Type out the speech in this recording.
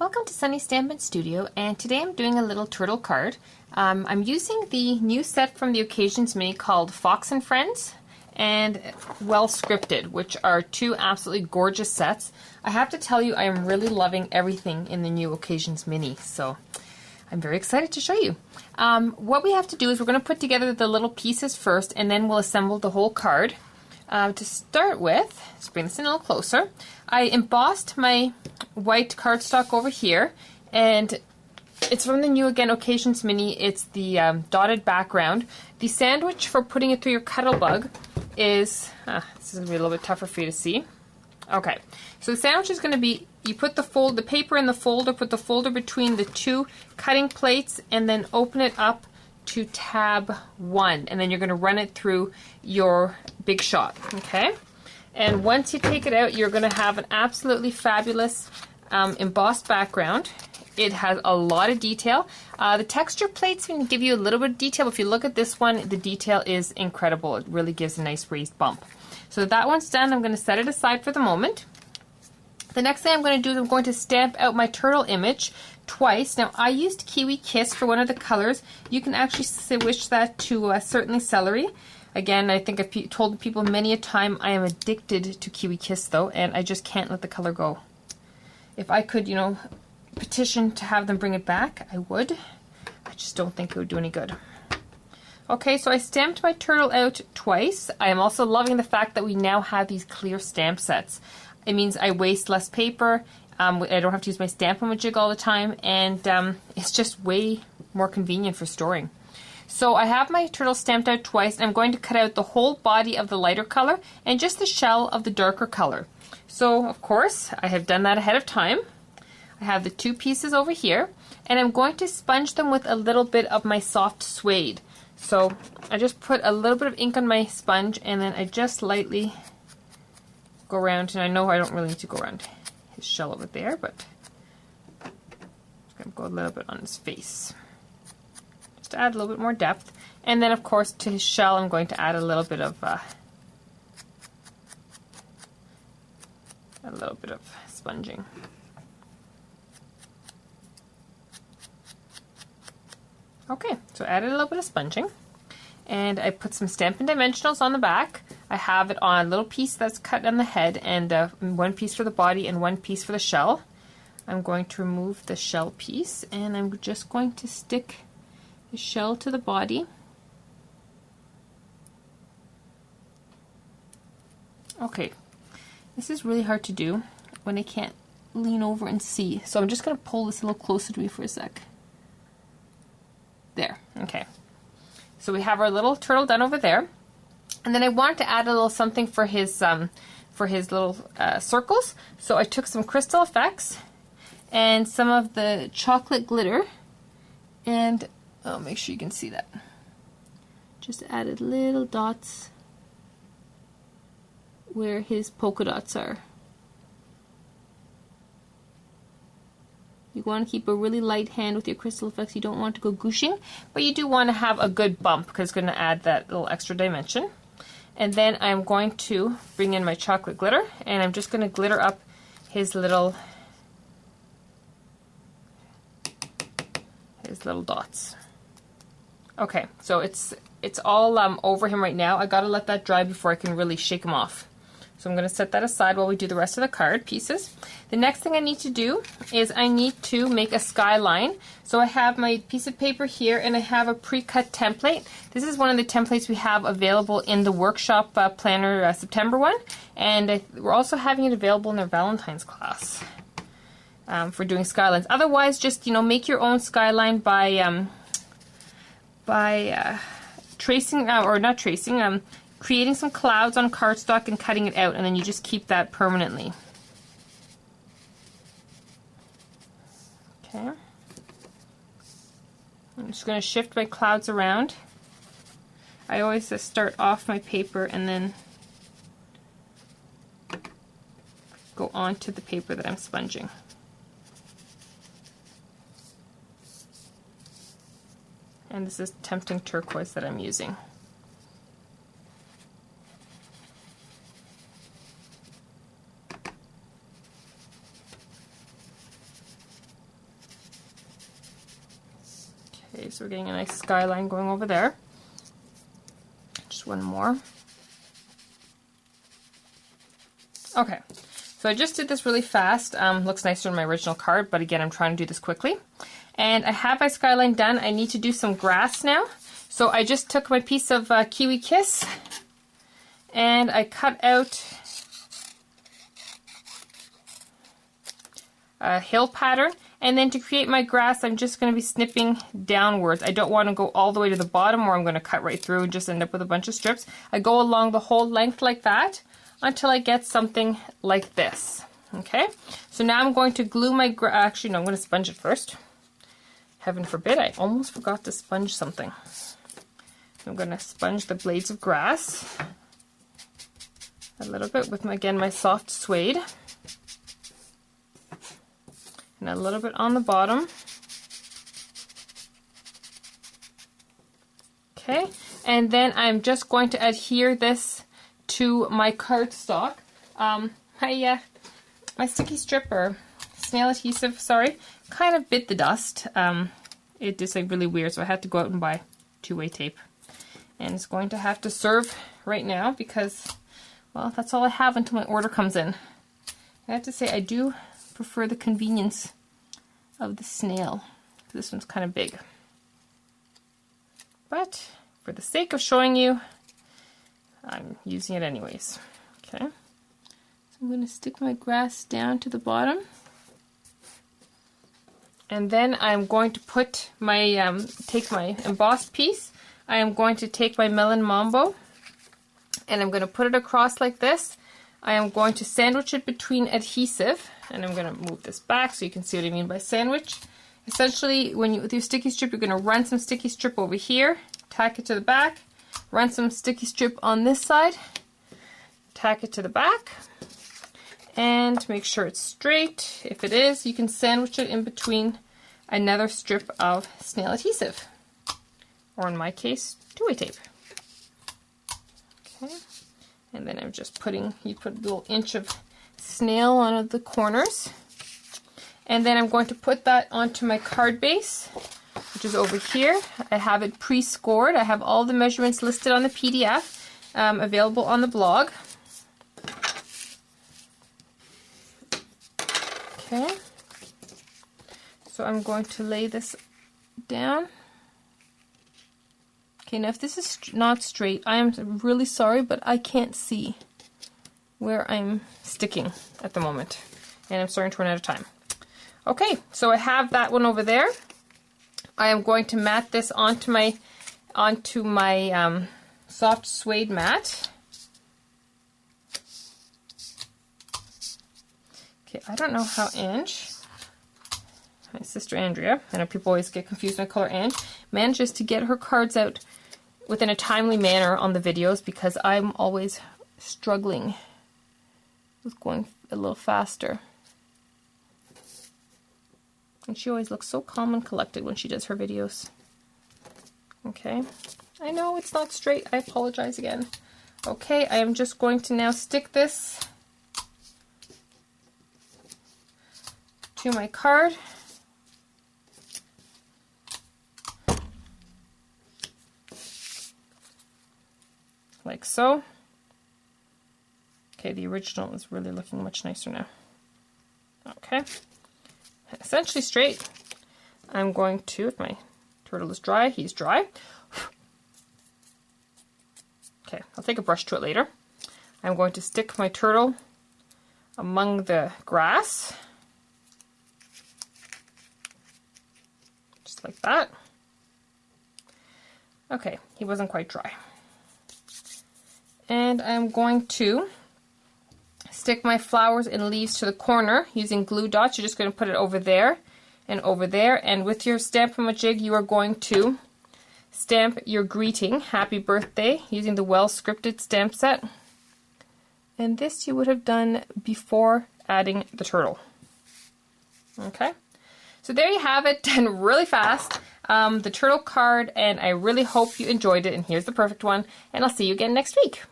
Welcome to Sunny Stampin' Studio, and today I'm doing a little turtle card. I'm using the new set from the Occasions Mini called Fox and Friends and Well Scripted, which are two absolutely gorgeous sets. I have to tell you, I am really loving everything in the new Occasions Mini, so I'm very excited to show you. What we have to do is we're going to put together the little pieces first, and then we'll assemble the whole card. To start with, let's bring this in a little closer. I embossed my white cardstock over here, and it's from the new Occasions Mini. It's the dotted background. The sandwich for putting it through your Catalogue is, this is going to be a little bit tougher for you to see. Okay, so the sandwich is going to be, you put the paper in the folder, put the folder between the two cutting plates, and then open it up to tab 1, and then you're going to run it through your Big Shot, okay? And once you take it out, you're going to have an absolutely fabulous embossed background. It has a lot of detail. The texture plates can give you a little bit of detail. If you look at this one, the detail is incredible. It really gives a nice raised bump. So that one's done. I'm going to set it aside for the moment. The next thing I'm going to do is I'm going to stamp out my turtle image twice. Now, I used Kiwi Kiss for one of the colors. You can actually switch that to certainly Celery. Again, I think I've told people many a time I am addicted to Kiwi Kiss, though, and I just can't let the color go. If I could, petition to have them bring it back, I would. I just don't think it would do any good. Okay, so I stamped my turtle out twice. I am also loving the fact that we now have these clear stamp sets. It means I waste less paper. I don't have to use my Stamp-O-Majig all the time, and it's just way more convenient for storing. So I have my turtle stamped out twice, and I'm going to cut out the whole body of the lighter color and just the shell of the darker color. So, of course, I have done that ahead of time. I have the two pieces over here, and I'm going to sponge them with a little bit of my soft suede. So I just put a little bit of ink on my sponge, and then I just lightly go around, and I know I don't really need to go around his shell over there, but I'm just going to go a little bit on his face. Just to add a little bit more depth. And then, of course, to his shell, I'm going to add a little bit of sponging. Okay, so I added a little bit of sponging, and I put some Stampin' Dimensionals on the back. I have it on a little piece that's cut on the head, and one piece for the body and one piece for the shell. I'm going to remove the shell piece, and I'm just going to stick the shell to the body. Okay, this is really hard to do when I can't lean over and see, so I'm just going to pull this a little closer to me for a sec. There, okay. So we have our little turtle done over there. And then I wanted to add a little something for his little circles. So I took some Crystal Effects and some of the chocolate glitter, and I'll make sure you can see that. Just added little dots where his polka dots are. You want to keep a really light hand with your Crystal Effects. You don't want to go gooshing, but you do want to have a good bump because it's going to add that little extra dimension. And then I'm going to bring in my chocolate glitter, and I'm just going to glitter up his little dots. Okay, so it's all over him right now. I got to let that dry before I can really shake him off. So I'm going to set that aside while we do the rest of the card pieces. The next thing I need to do is I need to make a skyline. So I have my piece of paper here, and I have a pre-cut template. This is one of the templates we have available in the workshop planner September one, and we're also having it available in their Valentine's class for doing skylines. Otherwise, just make your own skyline by tracing or not tracing. Creating some clouds on cardstock and cutting it out, and then you just keep that permanently. Okay. I'm just going to shift my clouds around. I always just start off my paper and then go onto the paper that I'm sponging. And this is Tempting Turquoise that I'm using. so we're getting a nice skyline going over there. Just one more. Okay, so I just did this really fast. Looks nicer than my original card, but again, I'm trying to do this quickly. And I have my skyline done. I need to do some grass now. So I just took my piece of Kiwi Kiss and I cut out a hill pattern. And then to create my grass, I'm just going to be snipping downwards. I don't want to go all the way to the bottom or I'm going to cut right through and just end up with a bunch of strips. I go along the whole length like that until I get something like this. Okay, so now I'm going to glue my actually no, I'm going to sponge it first. Heaven forbid, I almost forgot to sponge something. I'm going to sponge the blades of grass a little bit with, again, my soft suede. And a little bit on the bottom. Okay, and then I'm just going to adhere this to my cardstock. My sticky strip or snail adhesive, sorry, kind of bit the dust. It is like really weird, so I had to go out and buy two-way tape. And it's going to have to serve right now because, well, that's all I have until my order comes in. I have to say I do prefer the convenience of the snail. This one's kind of big. But for the sake of showing you, I'm using it anyways. Okay. So I'm going to stick my grass down to the bottom. And then I'm going to put my, take my embossed piece. I am going to take my Melon Mambo and I'm going to put it across like this. I am going to sandwich it between adhesive, and I'm going to move this back so you can see what I mean by sandwich. Essentially, when you with your sticky strip, you're going to run some sticky strip over here, tack it to the back, run some sticky strip on this side, tack it to the back, and make sure it's straight. If it is, you can sandwich it in between another strip of snail adhesive, or in my case, two-way tape. Okay, and then I'm just putting, you put a little inch of snail on the corners, and then I'm going to put that onto my card base, which is over here. I have it pre-scored. I have all the measurements listed on the PDF, available on the blog. Okay, so I'm going to lay this down. Okay, now if this is not straight, I am really sorry, but I can't see where I'm sticking at the moment, and I'm starting to run out of time. Okay, so I have that one over there. I am going to mat this onto my soft suede mat. Okay, I don't know how Ange, my sister Andrea, I know people always get confused when I call her Ange, manages to get her cards out within a timely manner on the videos, because I'm always struggling with going a little faster. And she always looks so calm and collected when she does her videos. Okay, I know it's not straight, I apologize again. Okay, I am just going to now stick this to my card. Like so. Okay, the original is really looking much nicer now. Okay, essentially straight. I'm going to, if my turtle is dry, he's dry. Okay, I'll take a brush to it later. I'm going to stick my turtle among the grass. Just like that. Okay, he wasn't quite dry. And I'm going to stick my flowers and leaves to the corner using glue dots. You're just going to put it over there and over there. And with your Stamp-A-Majig, you are going to stamp your greeting, happy birthday, using the well-scripted stamp set. And this you would have done before adding the turtle. Okay, so there you have it, done really fast. The turtle card, and I really hope you enjoyed it. And here's the perfect one. And I'll see you again next week.